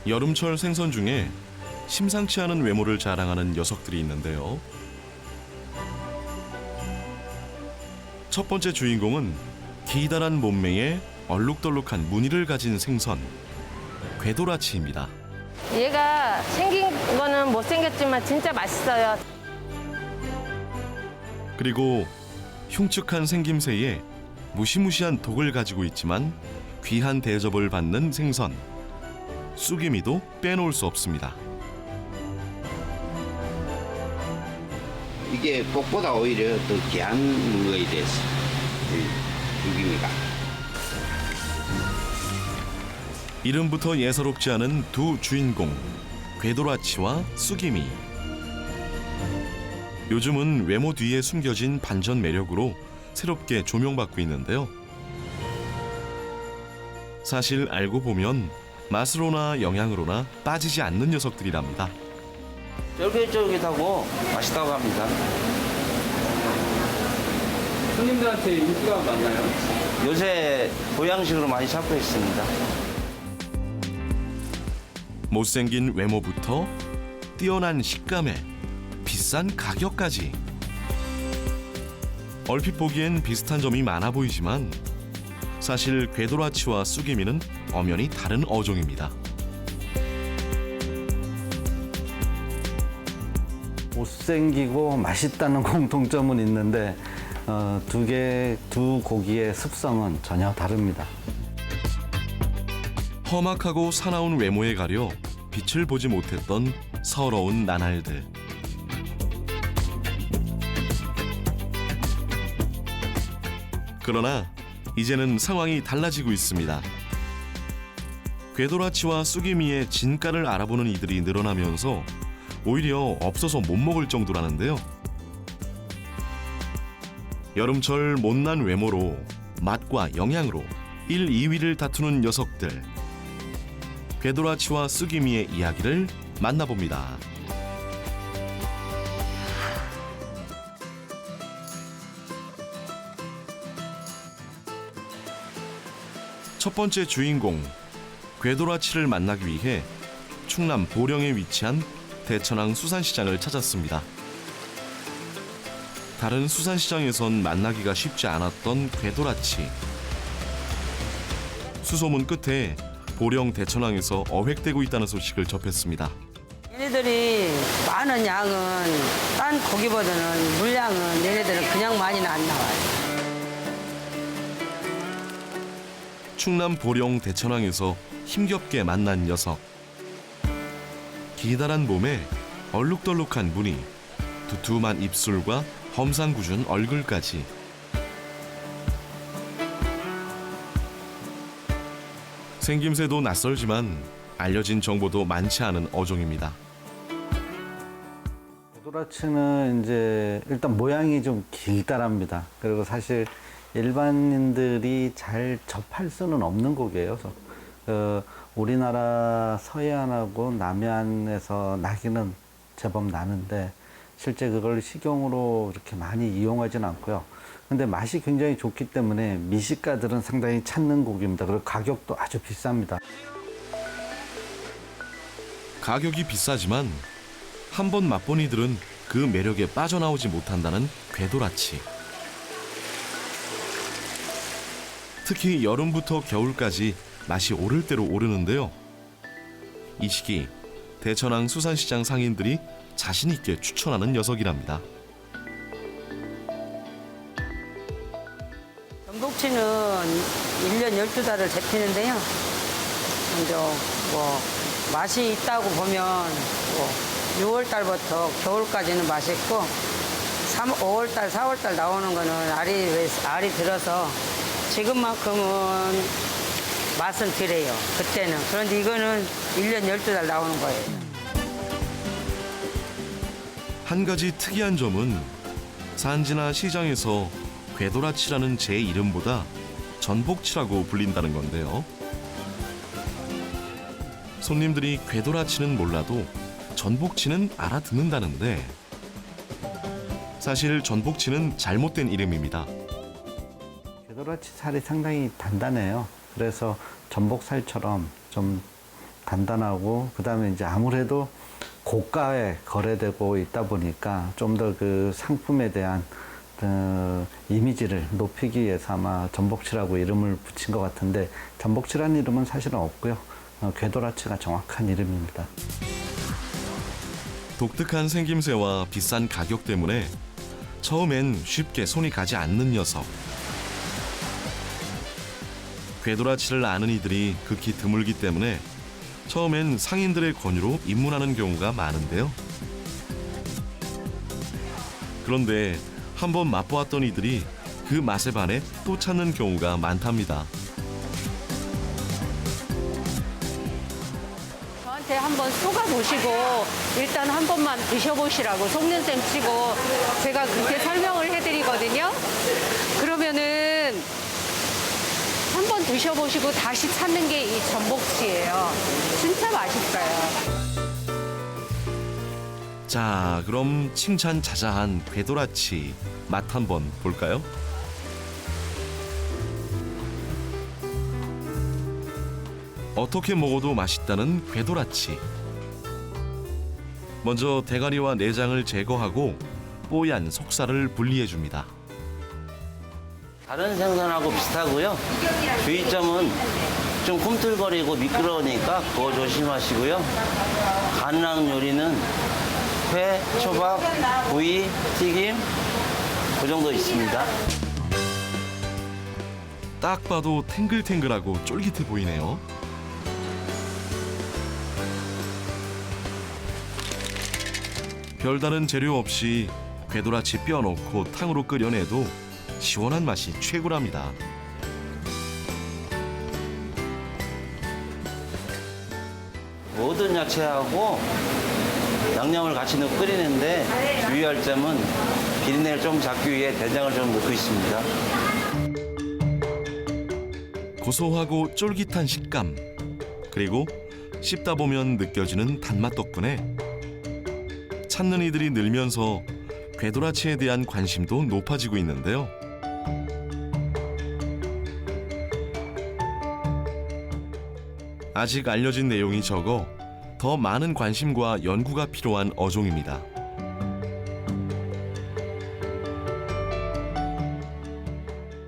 여름철 생선 중에 심상치 않은 외모를 자랑하는 녀석들이 있는데요. 첫 번째 주인공은 기다란 몸매에 얼룩덜룩한 무늬를 가진 생선, 궤도라치입니다. 얘가 생긴 거는 못생겼지만 진짜 맛있어요. 그리고 흉측한 생김새에 무시무시한 독을 가지고 있지만 귀한 대접을 받는 생선, 쑥이미도 빼놓을 수 없습니다. 이게 꽃보다 오히려 더 귀한 물건이 됐어. 죽입니다. 이름부터 예사롭지 않은 두 주인공, 궤도라치와 쑥이미. 요즘은 외모 뒤에 숨겨진 반전 매력으로 새롭게 조명받고 있는데요. 사실 알고 보면 맛으로나 영양으로나 빠지지 않는 녀석들이랍니다. 쫄깃쫄깃하고 맛있다고 합니다. 손님들한테 인기가 많나요? 요새 보양식으로 많이 찾고 있습니다. 못생긴 외모부터 뛰어난 식감에 비싼 가격까지. 얼핏 보기엔 비슷한 점이 많아 보이지만 사실 궤도라치와 쑥이미는 엄연히 다른 어종입니다. 못생기고 맛있다는 공통점은 있는데 두 고기의 습성은 전혀 다릅니다. 험악하고 사나운 외모에 가려 빛을 보지 못했던 서러운 나날들. 그러나 이제는 상황이 달라지고 있습니다. 궤도라치와 쑥이미의 진가를 알아보는 이들이 늘어나면서 오히려 없어서 못 먹을 정도라는데요. 여름철 못난 외모로 맛과 영양으로 1, 2위를 다투는 녀석들. 궤도라치와 쑥이미의 이야기를 만나봅니다. 첫 번째 주인공, 궤도라치를 만나기 위해 충남 보령에 위치한 대천항 수산시장을 찾았습니다. 다른 수산시장에선 만나기가 쉽지 않았던 궤도라치. 수소문 끝에 보령 대천항에서 어획되고 있다는 소식을 접했습니다. 얘네들이 많은 양은 딴 고기보다는 물량은 얘네들은 그냥 많이는 안 나와요. 충남 보령 대천항에서 힘겹게 만난 녀석. 기다란 몸에 얼룩덜룩한 무늬, 두툼한 입술과 험상궂은 얼굴까지. 생김새도 낯설지만 알려진 정보도 많지 않은 어종입니다. 궤도라치는 이제 일단 모양이 좀 길다랍니다. 그리고 사실 일반인들이 잘 접할 수는 없는 고기예요. 우리나라 서해안하고 남해안에서 나기는 제법 나는데 실제 그걸 식용으로 그렇게 많이 이용하진 않고요. 근데 맛이 굉장히 좋기 때문에 미식가들은 상당히 찾는 고기입니다. 그리고 가격도 아주 비쌉니다. 가격이 비싸지만 한 번 맛본 이들은 그 매력에 빠져나오지 못한다는 궤도라치. 특히 여름부터 겨울까지 맛이 오를 대로 오르는데요. 이 시기 대천항 수산시장 상인들이 자신 있게 추천하는 녀석이랍니다. 전복치는 1년 12달을 잡히는데요. 먼저 맛이 있다고 보면 6월달부터 겨울까지는 맛있고 5월달, 4월달 나오는 거는 알이 들어서 지금만큼은 맛은 덜해요. 그때는. 그런데 이거는 1년 12달 나오는 거예요. 한 가지 특이한 점은 산지나 시장에서 궤도라치라는 제 이름보다 전복치라고 불린다는 건데요. 손님들이 궤도라치는 몰라도 전복치는 알아듣는다는데 사실 전복치는 잘못된 이름입니다. 궤도라치 살이 상당히 단단해요. 그래서 전복살처럼 좀 간단하고 그다음에 이제 아무래도 고가에 거래되고 있다 보니까 좀 더 그 상품에 대한 이미지를 높이기 위해서 아마 전복치라고 이름을 붙인 것 같은데 전복치라는 이름은 사실은 없고요. 궤도라치가 정확한 이름입니다. 독특한 생김새와 비싼 가격 때문에 처음엔 쉽게 손이 가지 않는 녀석. 궤도라치를 아는 이들이 극히 드물기 때문에 처음엔 상인들의 권유로 입문하는 경우가 많은데요. 그런데 한번 맛보았던 이들이 그 맛에 반해 또 찾는 경우가 많답니다. 저한테 한번 쏘가보시고 일단 한 번만 드셔보시라고 속는셈 치고 제가 그렇게 설명을 해드리거든요. 그러면은 한 번 드셔보시고 다시 찾는 게 이 전복치예요. 진짜 맛있어요. 자, 그럼 칭찬 자자한 궤도라치 맛 한번 볼까요? 어떻게 먹어도 맛있다는 궤도라치. 먼저 대가리와 내장을 제거하고 뽀얀 속살을 분리해 줍니다. 다른 생선하고 비슷하고요. 주의점은 좀 꿈틀거리고 미끄러우니까 그거 조심하시고요. 가능한 요리는 회, 초밥, 구이, 튀김 그 정도 있습니다. 딱 봐도 탱글탱글하고 쫄깃해 보이네요. 별다른 재료 없이 궤도라치 뼈 넣고 탕으로 끓여내도 시원한 맛이 최고랍니다. 모든 야채하고 양념을 같이 넣고 끓이는데 주의할 점은 비린내를 좀 잡기 위해 된장을 좀 넣고 있습니다. 고소하고 쫄깃한 식감, 그리고 씹다 보면 느껴지는 단맛 덕분에 찾는 이들이 늘면서 궤도라치에 대한 관심도 높아지고 있는데요. 아직 알려진 내용이 적어 더 많은 관심과 연구가 필요한 어종입니다.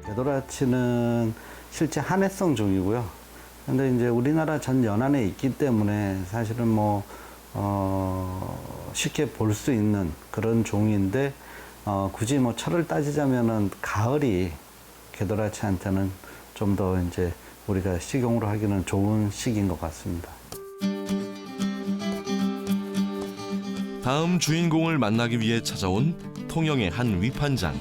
궤도라치는 실제 한해성 종이고요. 근데 이제 우리나라 전 연안에 있기 때문에 사실은 쉽게 볼 수 있는 그런 종인데 굳이 철을 따지자면은 가을이 궤도라치한테는 좀 더 이제 우리가 식용으로 하기는 좋은 시기인 것 같습니다. 다음 주인공을 만나기 위해 찾아온 통영의 한 위판장.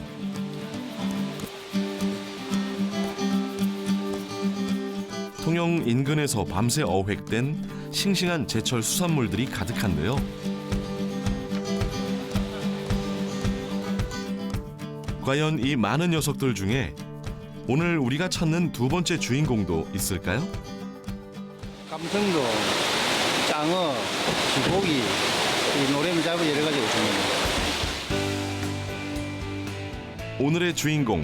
통영 인근에서 밤새 어획된 싱싱한 제철 수산물들이 가득한데요. 과연 이 많은 녀석들 중에 오늘 우리가 찾는 두 번째 주인공도 있을까요? 감성도, 짱어, 기고기, 이 노래미 잡은 여러 가지가 있습니다. 오늘의 주인공,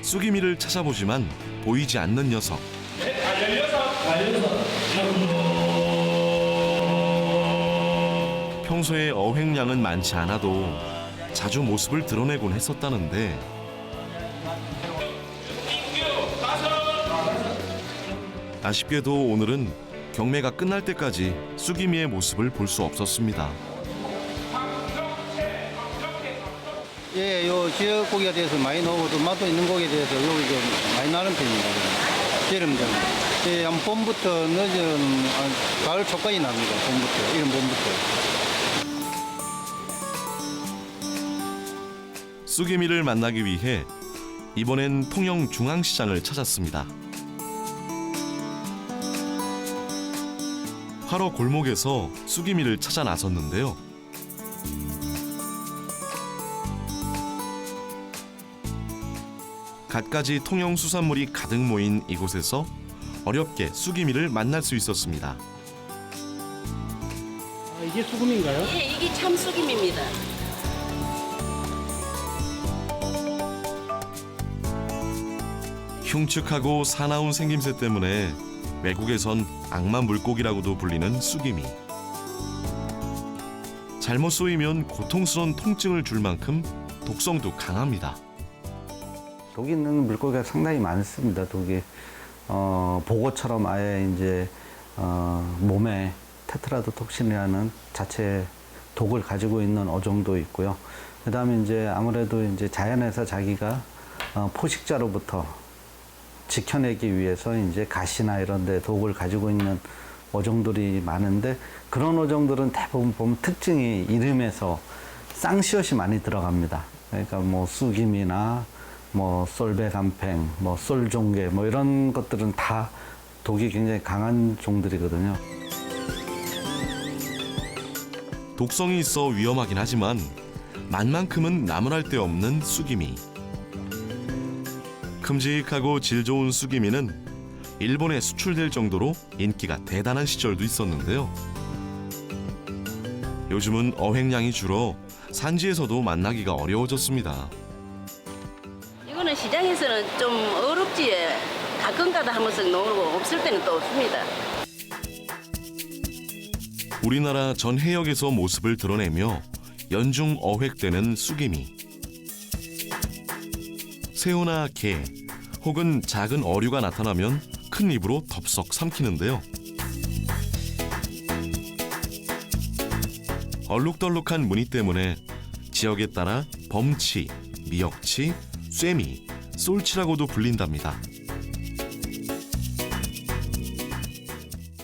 쑥이미를 찾아보지만 보이지 않는 녀석. 평소에 어획량은 많지 않아도 자주 모습을 드러내곤 했었다는데 아쉽게도 오늘은 경매가 끝날 때까지 쑥이미의 모습을 볼 수 없었습니다. 예, 요 지역 고기에 대해서 많이 나오고 또 맛도 있는 고기에 대해서 여기 좀 많이 나는 편입니다. 기름장. 예, 한 봄부터 늦은 가을 초까지 납니다. 봄부터, 이런 봄부터. 쑥이미를 만나기 위해 이번엔 통영 중앙시장을 찾았습니다. 화로 골목에서 쑥이미를 찾아 나섰는데요. 갖가지 통영 수산물이 가득 모인 이곳에서 어렵게 쑥이미를 만날 수 있었습니다. 이게 수금인가요? 예, 이게 참쑥임입니다. 흉측하고 사나운 생김새 때문에 외국에선 악마 물고기라고도 불리는 쑥이미. 잘못 쏘이면 고통스러운 통증을 줄 만큼 독성도 강합니다. 독이 있는 물고기가 상당히 많습니다. 독이 보고처럼 아예 이제 몸에 테트라도톡신이라는 자체 독을 가지고 있는 어종도 있고요. 그다음에 이제 아무래도 이제 자연에서 자기가 포식자로부터 지켜내기 위해서 이제 가시나 이런 데 독을 가지고 있는 어종들이 많은데, 그런 어종들은 대부분 보면 특징이 이름에서 쌍시옷이 많이 들어갑니다. 그러니까 뭐 쑥이미나 뭐 솔배간팽, 뭐 솔종개 뭐 이런 것들은 다 독이 굉장히 강한 종들이거든요. 독성이 있어 위험하긴 하지만 맛만큼은 나무랄 데 없는 쑥이미. 큼직하고 질 좋은 쑥이미는 일본에 수출될 정도로 인기가 대단한 시절도 있었는데요. 요즘은 어획량이 줄어 산지에서도 만나기가 어려워졌습니다. 이거는 시장에서는 좀 어렵지. 가끔가다 한 번씩 나오고 없을 때는 또 없습니다. 우리나라 전 해역에서 모습을 드러내며 연중 어획되는 쑥이미. 새우나 게 혹은 작은 어류가 나타나면 큰 입으로 덥석 삼키는데요. 얼룩덜룩한 무늬 때문에 지역에 따라 범치, 미역치, 쇠미, 쏠치라고도 불린답니다.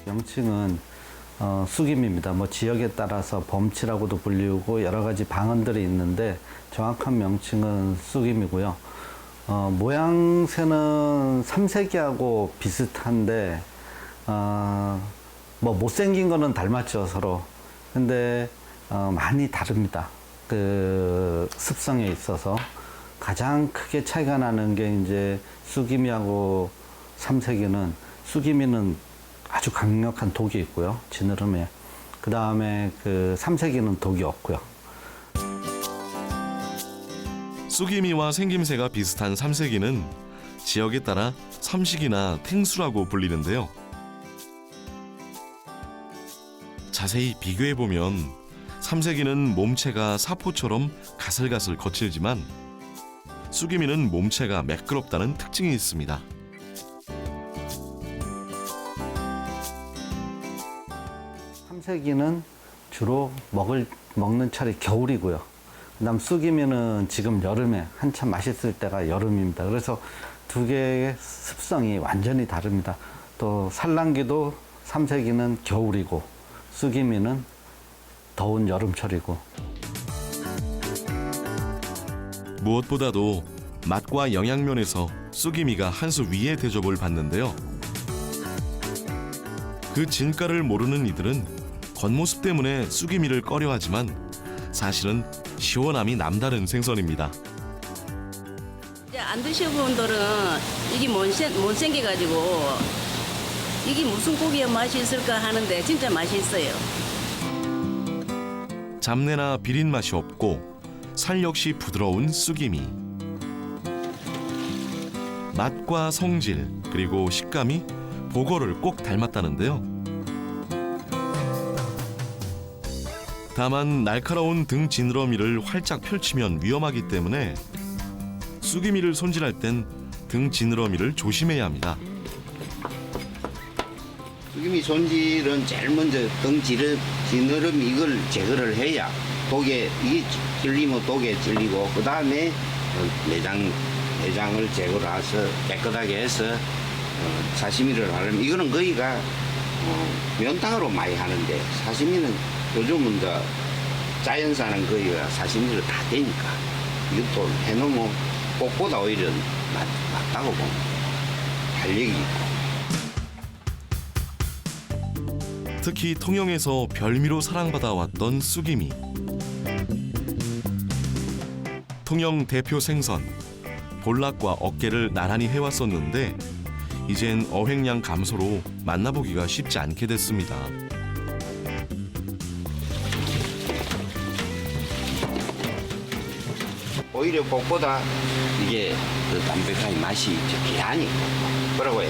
명칭은 쑥임입니다. 뭐 지역에 따라서 범치라고도 불리고 여러 가지 방언들이 있는데 정확한 명칭은 쑥임이고요. 모양새는 삼색이하고 비슷한데 뭐 못생긴 거는 닮았죠, 서로. 근데 많이 다릅니다. 그 습성에 있어서 가장 크게 차이가 나는 게 이제 쑥이미하고 삼색이는, 쑥이미는 아주 강력한 독이 있고요, 지느러미에. 그 다음에 그 삼색이는 독이 없고요. 쑥이미와 생김새가 비슷한 삼색이는 지역에 따라 삼식이나 탱수라고 불리는데요. 자세히 비교해보면 삼색이는 몸체가 사포처럼 가슬가슬 거칠지만 쑥이미는 몸체가 매끄럽다는 특징이 있습니다. 삼색이는 주로 먹는 철이 겨울이고요. 그다음 쑥이미는 지금 여름에 한참 맛있을 때가 여름입니다. 그래서 두 개의 습성이 완전히 다릅니다. 또 산란기도 삼색이는 겨울이고 쑥이미는 더운 여름철이고. 무엇보다도 맛과 영양면에서 쑥이미가 한 수 위의 대접을 받는데요. 그 진가를 모르는 이들은 겉모습 때문에 쑥이미를 꺼려하지만 사실은 시원함이 남다른 생선입니다. 이제 안 드셔본 분들은 이게 못생겨가지고 이게 무슨 고기의 맛이 있을까 하는데 진짜 맛이 있어요. 잡내나 비린 맛이 없고 살 역시 부드러운 쑥이미. 맛과 성질 그리고 식감이 보거를 꼭 닮았다는데요. 다만 날카로운 등 지느러미를 활짝 펼치면 위험하기 때문에 쑥이미를 손질할 땐 등 지느러미를 조심해야 합니다. 쑥이미 손질은 제일 먼저 등 지느러미 이걸 제거를 해야 독에 이게 찔리면 독에 찔리고 그 다음에 내장을 제거를 해서 깨끗하게 해서 사시미를 하려면 이거는 거의가 면탕으로 많이 하는데 사시미는 요즘은 자연산은 거의가 사시미로 다 되니까 이것도 해놓으면 꽃보다 오히려 낫다고 봅니다. 탄력이 있고. 특히 통영에서 별미로 사랑받아왔던 쑥이미. 통영 대표 생선, 볼락과 어깨를 나란히 해왔었는데 이젠 어획량 감소로 만나보기가 쉽지 않게 됐습니다. 오히려 꽃보다 이게 그 담백한 맛이 계란이 있고 그리고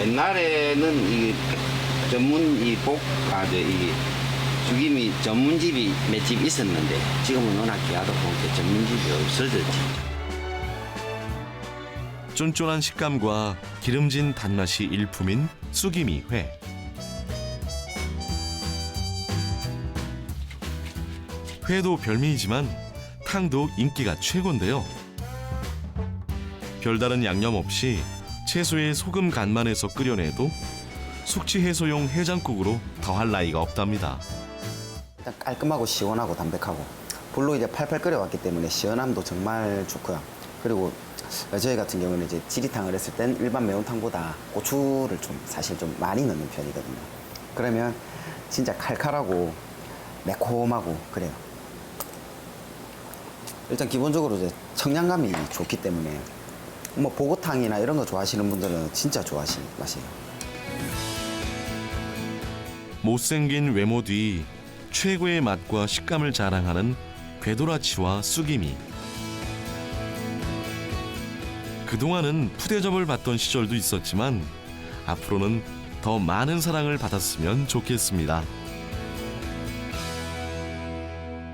옛날에는 이 전문 이 이 죽임이 전문집이 몇 집 있었는데 지금은 워낙 귀하다 보니까 전문집이 없어졌지. 쫀쫀한 식감과 기름진 단맛이 일품인 쑥이미 회. 회도 별미이지만 탕도 인기가 최고인데요. 별다른 양념 없이 채소에 소금 간만 해서 끓여내도 숙취 해소용 해장국으로 더할 나위가 없답니다. 일단 깔끔하고 시원하고 담백하고 불로 이제 팔팔 끓여왔기 때문에 시원함도 정말 좋고요. 그리고 저희 같은 경우는 이제 지리탕을 했을 땐 일반 매운탕보다 고추를 좀 사실 좀 많이 넣는 편이거든요. 그러면 진짜 칼칼하고 매콤하고 그래요. 일단 기본적으로 이제 청량감이 좋기 때문에 뭐 보고탕이나 이런 거 좋아하시는 분들은 진짜 좋아하시는 맛이에요. 못생긴 외모 뒤 최고의 맛과 식감을 자랑하는 궤도라치와 쑥이미. 그동안은 푸대접을 받던 시절도 있었지만 앞으로는 더 많은 사랑을 받았으면 좋겠습니다.